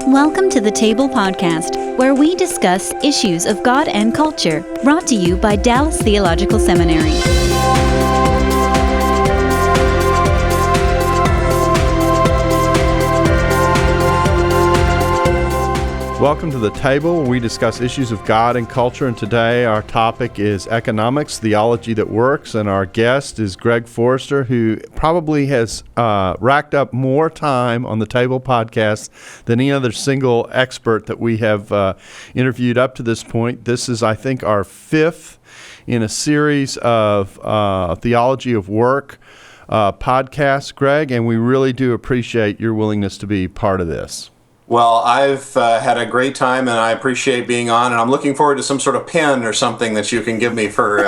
Welcome to the Table Podcast, where we discuss issues of God and culture, brought to you by Dallas Theological Seminary. Welcome to the Table, where we discuss issues of God and culture, and today our topic is economics, theology that works, and our guest is Greg Forster, who probably has racked up more time on the Table podcast than any other single expert that we have interviewed up to this point. This is, I think, our fifth in a series of theology of work podcasts, Greg, and we really do appreciate your willingness to be part of this. Well, I've had a great time, and I appreciate being on, and I'm looking forward to some sort of pin or something that you can give me for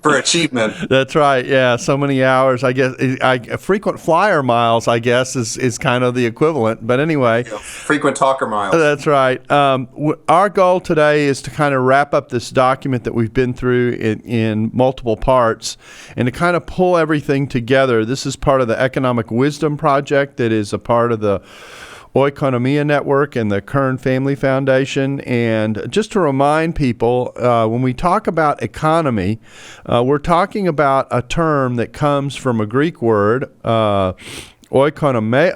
achievement. That's right. Yeah, so many hours. I guess frequent flyer miles, I guess, is kind of the equivalent. But anyway, frequent talker miles. That's right. Our goal today is to kind of wrap up this document that we've been through in multiple parts, and to kind of pull everything together. This is part of the Economic Wisdom Project that is a part of the Oikonomia Network and the Kern Family Foundation. And just to remind people, when we talk about economy, we're talking about a term that comes from a Greek word, oikonomeo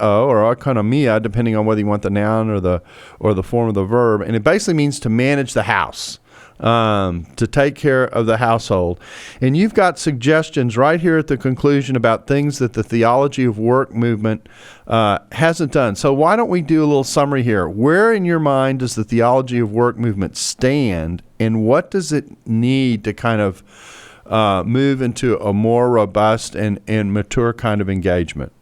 or oikonomia, depending on whether you want the noun or the form of the verb, and it basically means to manage the house. To take care of the household. And you've got suggestions right here at the conclusion about things that the theology of work movement hasn't done. So why don't we do a little summary here? Where in your mind does the theology of work movement stand, and what does it need to kind of move into a more robust and mature kind of engagement?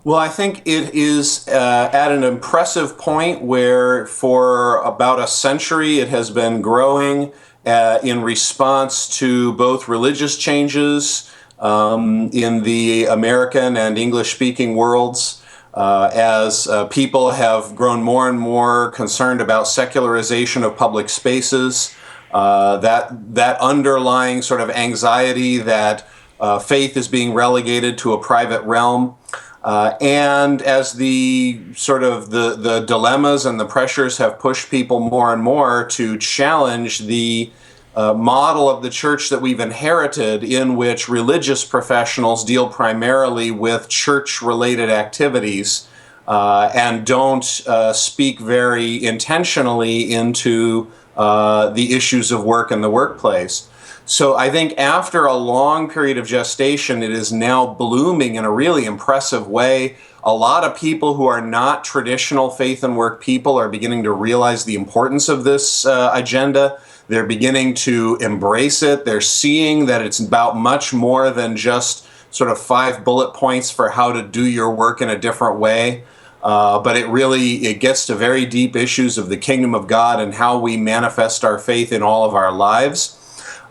Well, I think it is at an impressive point where for about a century it has been growing in response to both religious changes in the American and English-speaking worlds, as people have grown more and more concerned about secularization of public spaces, that underlying sort of anxiety that faith is being relegated to a private realm. And as the sort of the dilemmas and the pressures have pushed people more and more to challenge the model of the church that we've inherited, in which religious professionals deal primarily with church-related activities and don't speak very intentionally into the issues of work in the workplace. So I think after a long period of gestation, it is now blooming in a really impressive way. A lot of people who are not traditional faith and work people are beginning to realize the importance of this agenda. They're beginning to embrace it. They're seeing that it's about much more than just sort of 5 bullet points for how to do your work in a different way. But it gets to very deep issues of the kingdom of God and how we manifest our faith in all of our lives.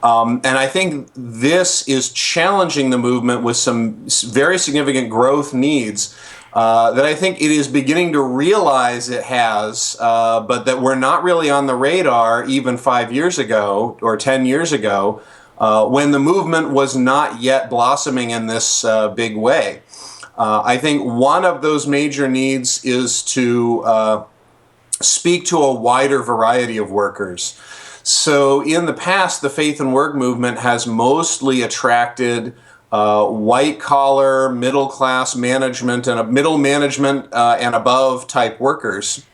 And I think this is challenging the movement with some very significant growth needs that I think it is beginning to realize it has, but that were not really on the radar even 5 years ago or 10 years ago, when the movement was not yet blossoming in this big way. I think one of those major needs is to speak to a wider variety of workers. So in the past, the faith and work movement has mostly attracted white-collar, middle-class management and middle management and above type workers.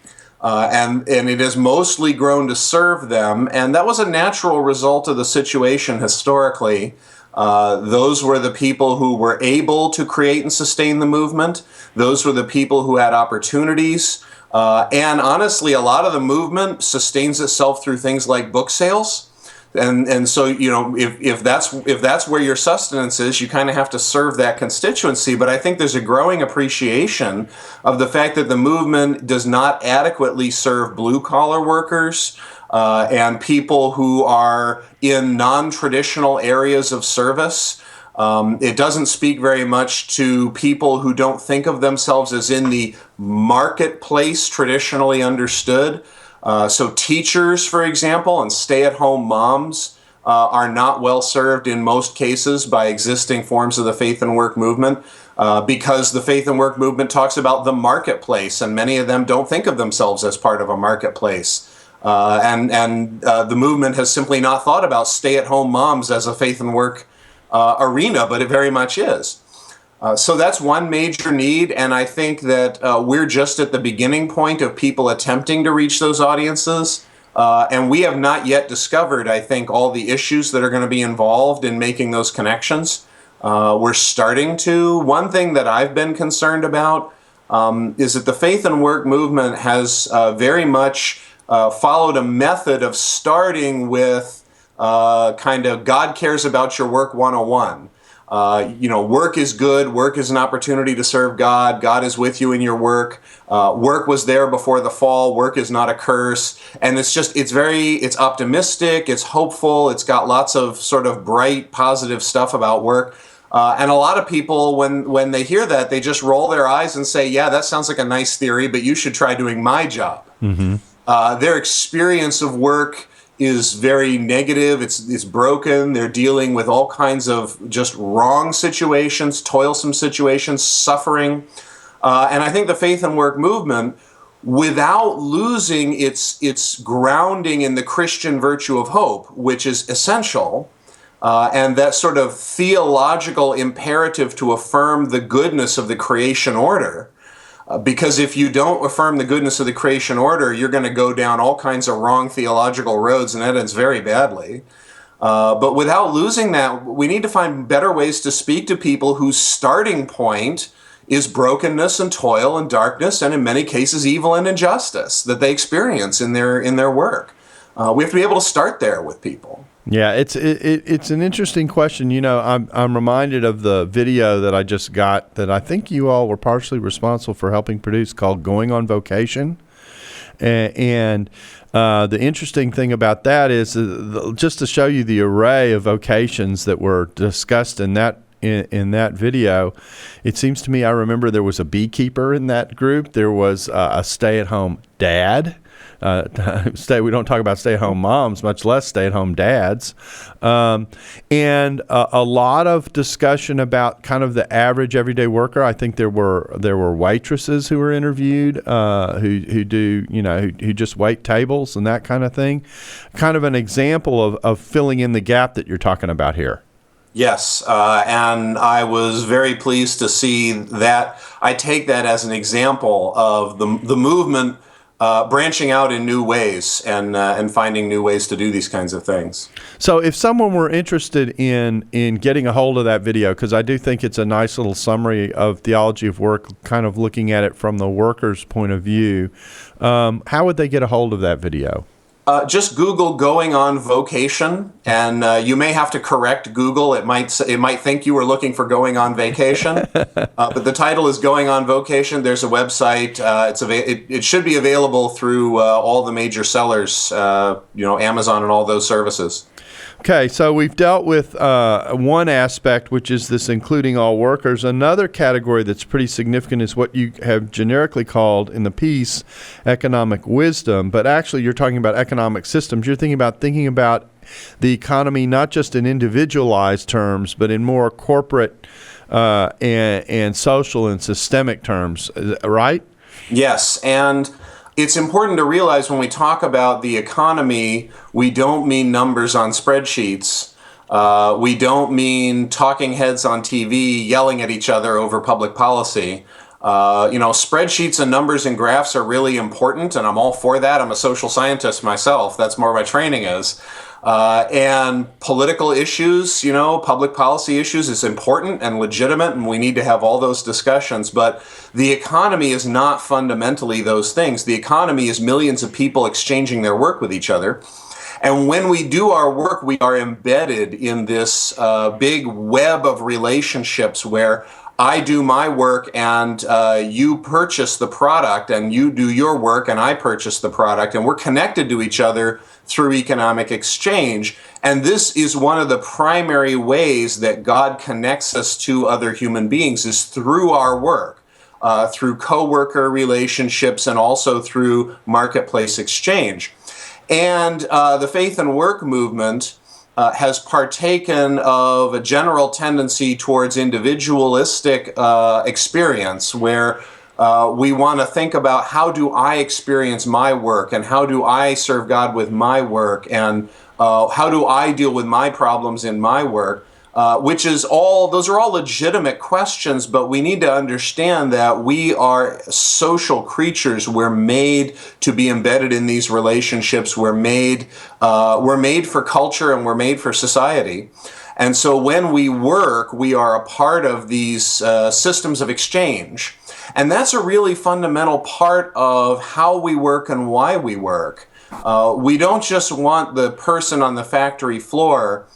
And it has mostly grown to serve them. And that was a natural result of the situation historically. Those were the people who were able to create and sustain the movement. Those were the people who had opportunities. And honestly, a lot of the movement sustains itself through things like book sales. And so, you know, if that's where your sustenance is, you kind of have to serve that constituency. But I think there's a growing appreciation of the fact that the movement does not adequately serve blue-collar workers and people who are in non-traditional areas of service. It doesn't speak very much to people who don't think of themselves as in the marketplace traditionally understood. So teachers, for example, and stay-at-home moms are not well served in most cases by existing forms of the faith and work movement. because the faith and work movement talks about the marketplace, and many of them don't think of themselves as part of a marketplace. The movement has simply not thought about stay-at-home moms as a faith and work arena, but it very much is. So that's one major need, and I think that we're just at the beginning point of people attempting to reach those audiences. And we have not yet discovered, I think, all the issues that are going to be involved in making those connections. We're starting to. One thing that I've been concerned about is that the faith and work movement has very much followed a method of starting with kind of God cares about your work 101. Work is good. Work is an opportunity to serve God. God is with you in your work. Work was there before the fall. Work is not a curse. And it's optimistic. It's hopeful. It's got lots of sort of bright, positive stuff about work. And a lot of people, when they hear that, they just roll their eyes and say, yeah, that sounds like a nice theory, but you should try doing my job. Mm-hmm. Their experience of work is very negative. It's broken. They're dealing with all kinds of just wrong situations, toilsome situations, suffering. And I think the faith and work movement, without losing its grounding in the Christian virtue of hope, which is essential, and that sort of theological imperative to affirm the goodness of the creation order, because if you don't affirm the goodness of the creation order, you're going to go down all kinds of wrong theological roads, and that ends very badly. But without losing that, we need to find better ways to speak to people whose starting point is brokenness and toil and darkness, and in many cases evil and injustice that they experience in their work. We have to be able to start there with people. Yeah, it's an interesting question. I'm reminded of the video that I just got that I think you all were partially responsible for helping produce, called "Going on Vocation," and the interesting thing about that is just to show you the array of vocations that were discussed in that video. It seems to me, I remember there was a beekeeper in that group. There was a stay-at-home dad. We don't talk about stay-at-home moms, much less stay-at-home dads, and a lot of discussion about kind of the average everyday worker. I think there were waitresses who were interviewed who just wait tables and that kind of thing. Kind of an example of filling in the gap that you're talking about here. Yes, and I was very pleased to see that. I take that as an example of the movement branching out in new ways and finding new ways to do these kinds of things. So if someone were interested in getting a hold of that video, because I do think it's a nice little summary of theology of work, kind of looking at it from the worker's point of view, how would they get a hold of that video? Just Google "going on vocation," and you may have to correct Google. It might think you were looking for "going on vacation," but the title is "Going on Vocation." There's a website. It should be available through all the major sellers, Amazon and all those services. Okay, so we've dealt with one aspect, which is this including all workers. Another category that's pretty significant is what you have generically called in the piece economic wisdom, but actually you're talking about economic systems. You're thinking about the economy not just in individualized terms, but in more corporate and social and systemic terms, right? Yes, and it's important to realize when we talk about the economy, we don't mean numbers on spreadsheets. We don't mean talking heads on TV yelling at each other over public policy. Spreadsheets and numbers and graphs are really important, and I'm all for that. I'm a social scientist myself. That's more my training is. And political issues, public policy issues is important and legitimate, and we need to have all those discussions. But the economy is not fundamentally those things. The economy is millions of people exchanging their work with each other. And when we do our work, we are embedded in this big web of relationships where I do my work and you purchase the product, and you do your work and I purchase the product, and we're connected to each other through economic exchange. And this is one of the primary ways that God connects us to other human beings, is through our work, through coworker relationships, and also through marketplace exchange. And the faith and work movement has partaken of a general tendency towards individualistic experience, where we want to think about how do I experience my work, and how do I serve God with my work, and how do I deal with my problems in my work, those are all legitimate questions, but we need to understand that we are social creatures. We're made to be embedded in these relationships. We're made for culture, and we're made for society. And so when we work, we are a part of these systems of exchange. And that's a really fundamental part of how we work and why we work. We don't just want the person on the factory floor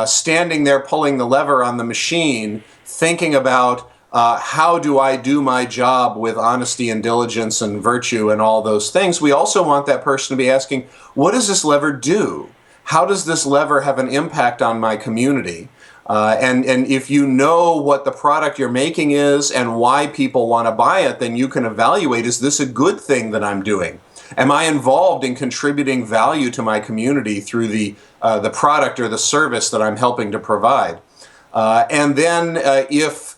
standing there pulling the lever on the machine, thinking about how do I do my job with honesty and diligence and virtue and all those things. We also want that person to be asking, what does this lever do? How does this lever have an impact on my community? And if you know what the product you're making is and why people want to buy it, then you can evaluate, is this a good thing that I'm doing? Am I involved in contributing value to my community through the product or the service that I'm helping to provide? And then if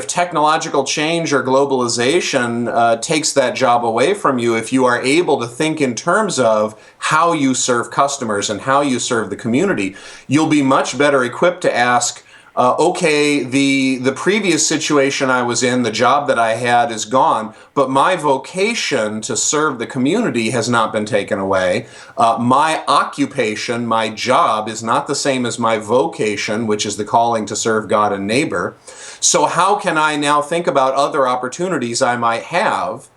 technological change or globalization takes that job away from you, if you are able to think in terms of how you serve customers and how you serve the community, you'll be much better equipped to ask, okay, the previous situation I was in, the job that I had is gone, but my vocation to serve the community has not been taken away. My occupation, my job is not the same as my vocation, which is the calling to serve God and neighbor. So how can I now think about other opportunities I might have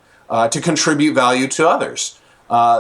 to contribute value to others?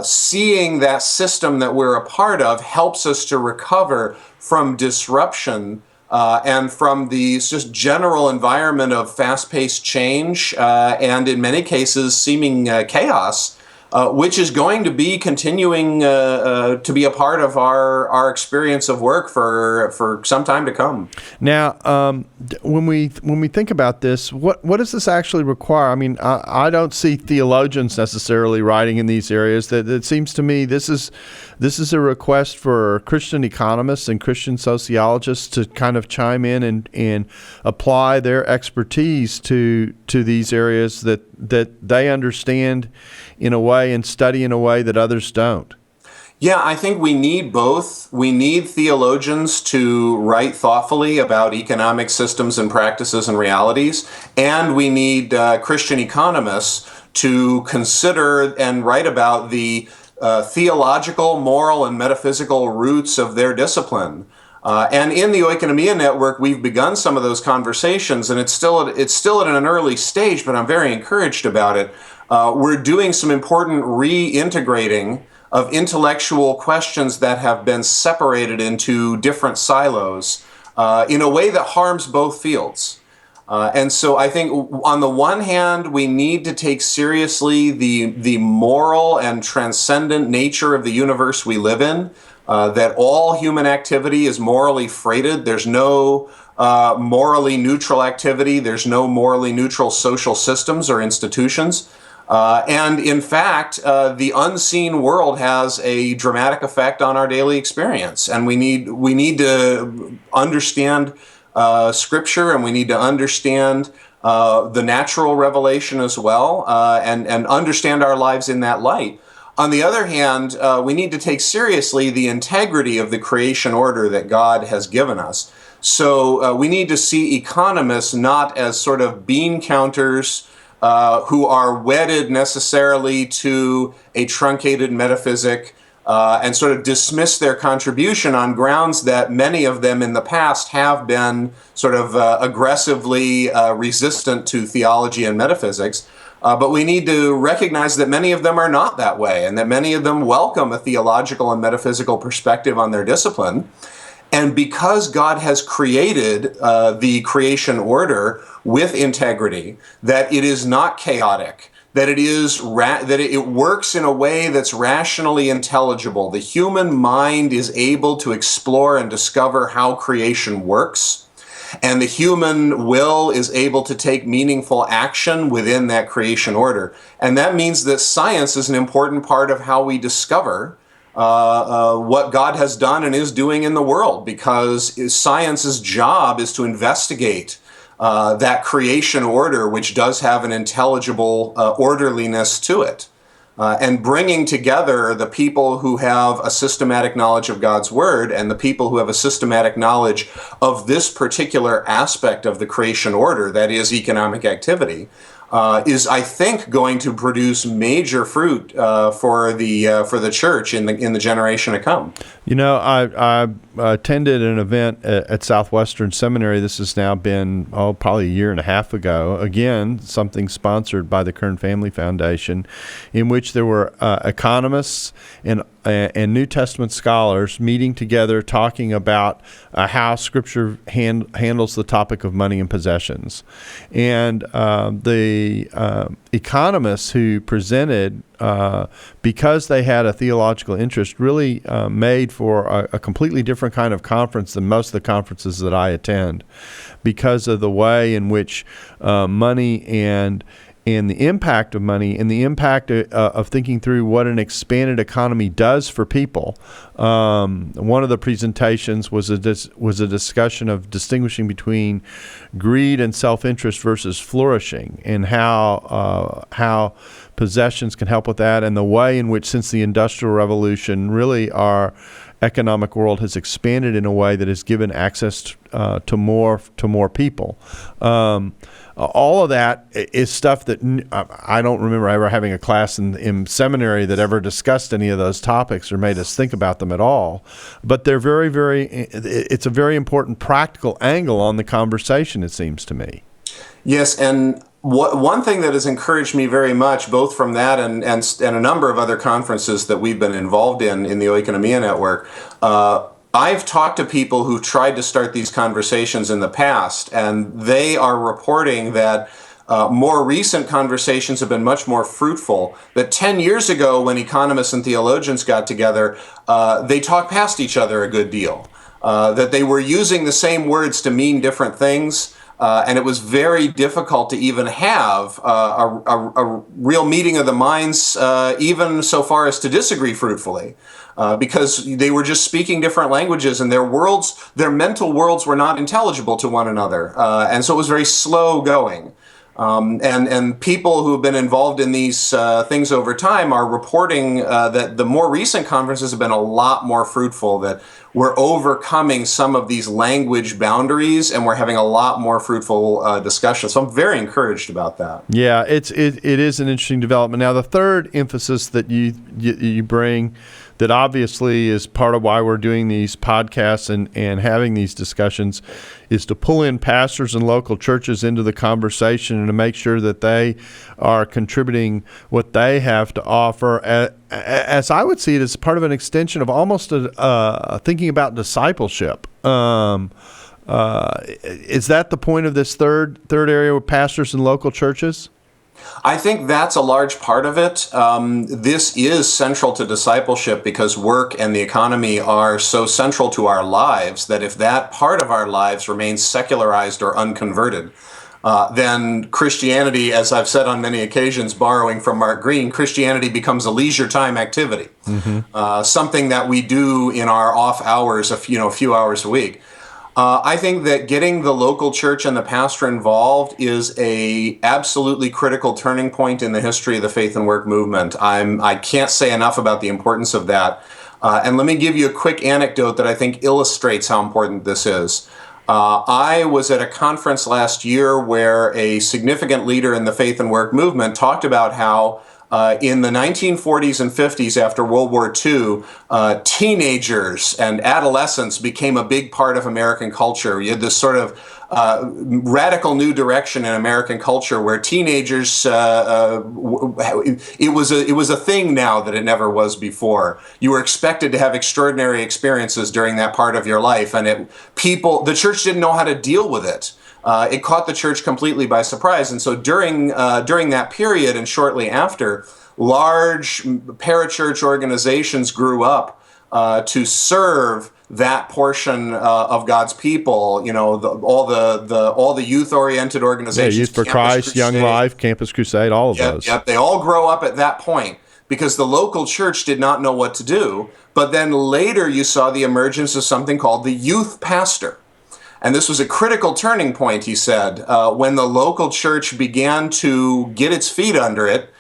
Seeing that system that we're a part of helps us to recover from disruption and from the just general environment of fast-paced change and in many cases seeming chaos, which is going to be continuing to be a part of our experience of work for some time to come. Now, when we think about this, what does this actually require? I mean, I don't see theologians necessarily writing in these areas. That it seems to me this is a request for Christian economists and Christian sociologists to kind of chime in and apply their expertise to these areas that they understand in a way and study in a way that others don't. Yeah, I think we need both. We need theologians to write thoughtfully about economic systems and practices and realities, and we need Christian economists to consider and write about the theological, moral, and metaphysical roots of their discipline. And in the Oikonomia Network, we've begun some of those conversations, and it's still at an early stage, but I'm very encouraged about it. We're doing some important reintegrating of intellectual questions that have been separated into different silos in a way that harms both fields. And so I think on the one hand, we need to take seriously the moral and transcendent nature of the universe we live in, that all human activity is morally freighted. There's no morally neutral activity. There's no morally neutral social systems or institutions. And in fact, the unseen world has a dramatic effect on our daily experience. And we need to understand Scripture, and we need to understand the natural revelation as well, and understand our lives in that light. On the other hand, we need to take seriously the integrity of the creation order that God has given us. So we need to see economists not as sort of bean counters who are wedded necessarily to a truncated metaphysic and sort of dismiss their contribution on grounds that many of them in the past have been sort of aggressively resistant to theology and metaphysics. But we need to recognize that many of them are not that way, and that many of them welcome a theological and metaphysical perspective on their discipline. And because God has created the creation order with integrity, that it is not chaotic, that it works in a way that's rationally intelligible. The human mind is able to explore and discover how creation works, and the human will is able to take meaningful action within that creation order. And that means that science is an important part of how we discover what God has done and is doing in the world, because science's job is to investigate that creation order, which does have an intelligible orderliness to it. And bringing together the people who have a systematic knowledge of God's Word and the people who have a systematic knowledge of this particular aspect of the creation order, that is economic activity, is, I think, going to produce major fruit for the church in the generation to come. You know, I attended an event at Southwestern Seminary. This has now been, probably a year and a half ago. Again, something sponsored by the Kern Family Foundation, in which there were economists and New Testament scholars meeting together, talking about how Scripture handles the topic of money and possessions. And the economists who presented, because they had a theological interest, really made for a completely different kind of conference than most of the conferences that I attend, because of the way in which money and the impact of money and the impact of thinking through what an expanded economy does for people. One of the presentations was a discussion of distinguishing between greed and self-interest versus flourishing, and how possessions can help with that, and the way in which, since the Industrial Revolution, really our economic world has expanded in a way that has given access to more people. All of that is stuff that I don't remember ever having a class in seminary that ever discussed any of those topics or made us think about them at all. But they're it's a very important practical angle on the conversation, it seems to me. Yes, and one thing that has encouraged me very much, both from that and a number of other conferences that we've been involved in the Oikonomia Network, I've talked to people who tried to start these conversations in the past, and they are reporting that more recent conversations have been much more fruitful. That 10 years ago, when economists and theologians got together, they talked past each other a good deal. That they were using the same words to mean different things. And it was very difficult to even have a real meeting of the minds, even so far as to disagree fruitfully, because they were just speaking different languages, and their mental worlds were not intelligible to one another. And so it was very slow going. And people who have been involved in these things over time are reporting that the more recent conferences have been a lot more fruitful, that we're overcoming some of these language boundaries, and we're having a lot more fruitful discussions. So I'm very encouraged about that. Yeah, it is an interesting development. Now, the third emphasis that you bring, that obviously is part of why we're doing these podcasts and having these discussions, is to pull in pastors and local churches into the conversation and to make sure that they are contributing what they have to offer. As I would see it, as part of an extension of almost thinking about discipleship. Is that the point of this third area with pastors and local churches? I think that's a large part of it. This is central to discipleship because work and the economy are so central to our lives that if that part of our lives remains secularized or unconverted, then Christianity, as I've said on many occasions, borrowing from Mark Green, Christianity becomes a leisure time activity, something that we do in our off hours, a few hours a week. I think that getting the local church and the pastor involved is a absolutely critical turning point in the history of the faith and work movement. I can't say enough about the importance of that. And let me give you a quick anecdote that I think illustrates how important this is. I was at a conference last year where a significant leader in the faith and work movement talked about how in the 1940s and 50s, after World War II, teenagers and adolescents became a big part of American culture. You had this sort of radical new direction in American culture where teenagers, it was a thing now that it never was before. You were expected to have extraordinary experiences during that part of your life, and the church didn't know how to deal with it. It caught the church completely by surprise. And so during that period and shortly after, large parachurch organizations grew up to serve that portion of God's people. All the youth-oriented organizations. Yeah, Youth for Christ, Young Life, Campus Crusade, all of those. Yep, they all grow up at that point. because the local church did not know what to do. But then later you saw the emergence of something called the youth pastor. And this was a critical turning point, he said, when the local church began to get its feet under it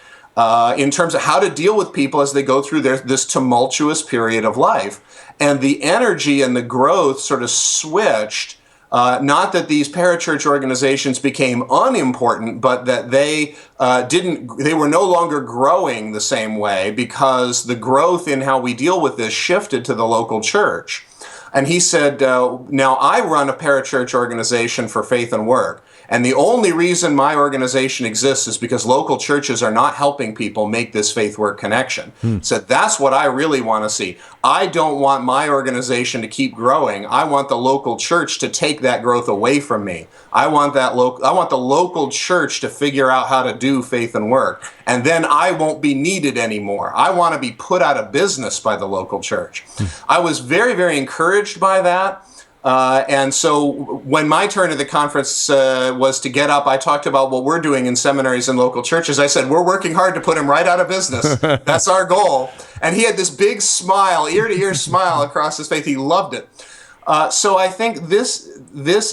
in terms of how to deal with people as they go through this tumultuous period of life. And the energy and the growth sort of switched. Not that these parachurch organizations became unimportant, but that they were no longer growing the same way because the growth in how we deal with this shifted to the local church. And he said, now I run a parachurch organization for faith and work. And the only reason my organization exists is because local churches are not helping people make this faith work connection. So that's what I really want to see. I don't want my organization to keep growing. I want the local church to take that growth away from me. I want the local church to figure out how to do faith and work. And then I won't be needed anymore. I want to be put out of business by the local church. I was very, very encouraged by that. And so when my turn at the conference was to get up, I talked about what we're doing in seminaries and local churches. I said, we're working hard to put him right out of business. That's our goal. And he had this big smile, ear-to-ear smile across his face. He loved it. So I think this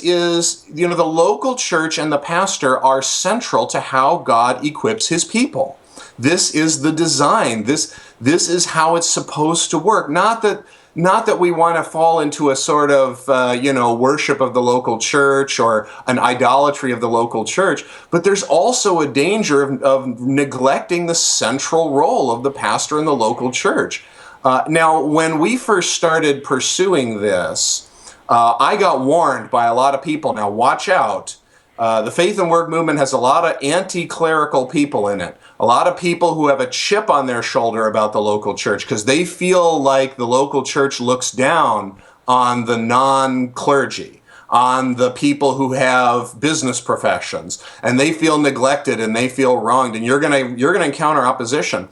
is, the local church and the pastor are central to how God equips his people. This is the design. This is how it's supposed to work. Not that we want to fall into a sort of, worship of the local church or an idolatry of the local church, but there's also a danger of neglecting the central role of the pastor in the local church. Now, when we first started pursuing this, I got warned by a lot of people. Now, watch out. The faith and work movement has a lot of anti-clerical people in it. A lot of people who have a chip on their shoulder about the local church because they feel like the local church looks down on the non-clergy, on the people who have business professions, and they feel neglected and they feel wronged, and you're gonna encounter opposition.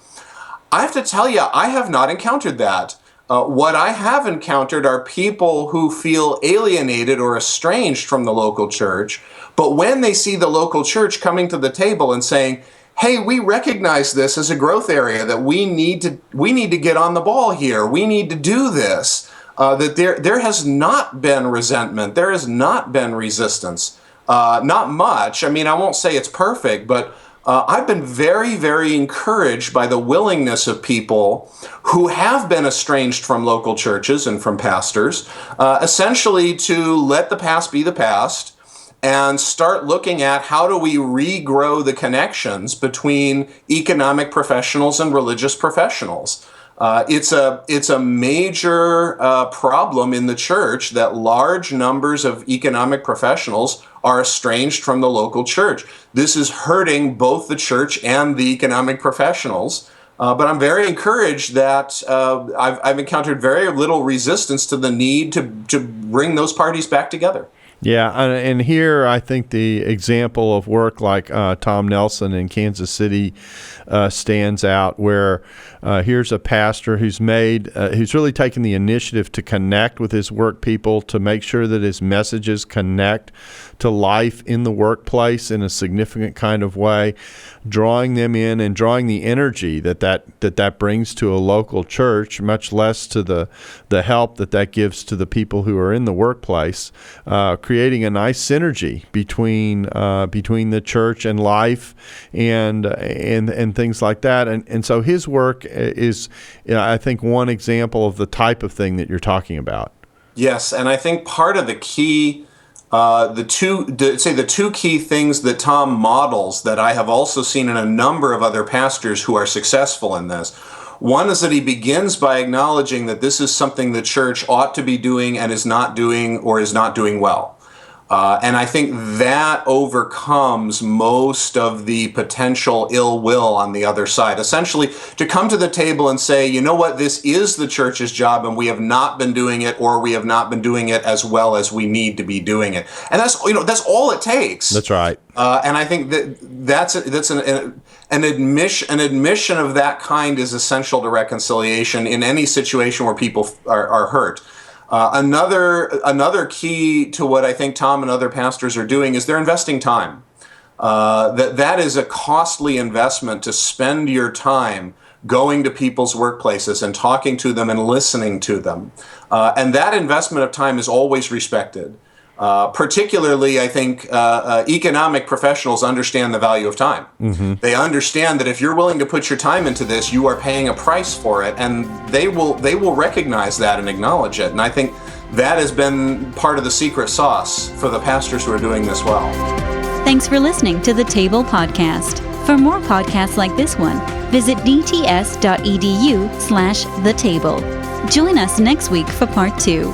I have to tell you, I have not encountered that. What I have encountered are people who feel alienated or estranged from the local church, but when they see the local church coming to the table and saying, hey, we recognize this as a growth area, that we need to get on the ball here, we need to do this, that there has not been resentment, there has not been resistance, not much. I mean, I won't say it's perfect, but I've been very, very encouraged by the willingness of people who have been estranged from local churches and from pastors, essentially to let the past be the past and start looking at how do we regrow the connections between economic professionals and religious professionals. It's a major problem in the church that large numbers of economic professionals are estranged from the local church. This is hurting both the church and the economic professionals. But I'm very encouraged that I've encountered very little resistance to the need to bring those parties back together. Yeah, and here I think the example of work like Tom Nelson in Kansas City stands out, where here's a pastor who's really taken the initiative to connect with his work people, to make sure that his messages connect to life in the workplace in a significant kind of way, drawing them in and drawing the energy that brings to a local church, much less to the help that gives to the people who are in the workplace, creating a nice synergy between the church and life and things like that. And so his work is, I think, one example of the type of thing that you're talking about. Yes, and I think part of the key, the two key things that Tom models that I have also seen in a number of other pastors who are successful in this. One is that he begins by acknowledging that this is something the church ought to be doing and is not doing or is not doing well. And I think that overcomes most of the potential ill will on the other side. Essentially, to come to the table and say, you know what, this is the church's job and we have not been doing it, or we have not been doing it as well as we need to be doing it. And that's all it takes. That's right. And I think that's an admission of that kind is essential to reconciliation in any situation where people are hurt. Another key to what I think Tom and other pastors are doing is they're investing time. That is a costly investment to spend your time going to people's workplaces and talking to them and listening to them. And that investment of time is always respected. Particularly, I think economic professionals understand the value of time. They understand that if you're willing to put your time into this, you are paying a price for it, and they will recognize that and acknowledge it. And I think that has been part of the secret sauce for the pastors who are doing this well. Thanks for listening to the Table Podcast. For more podcasts like this one, visit dts.edu/thetable. Join us next week for part 2.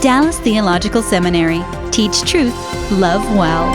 Dallas Theological Seminary. Teach truth, love well.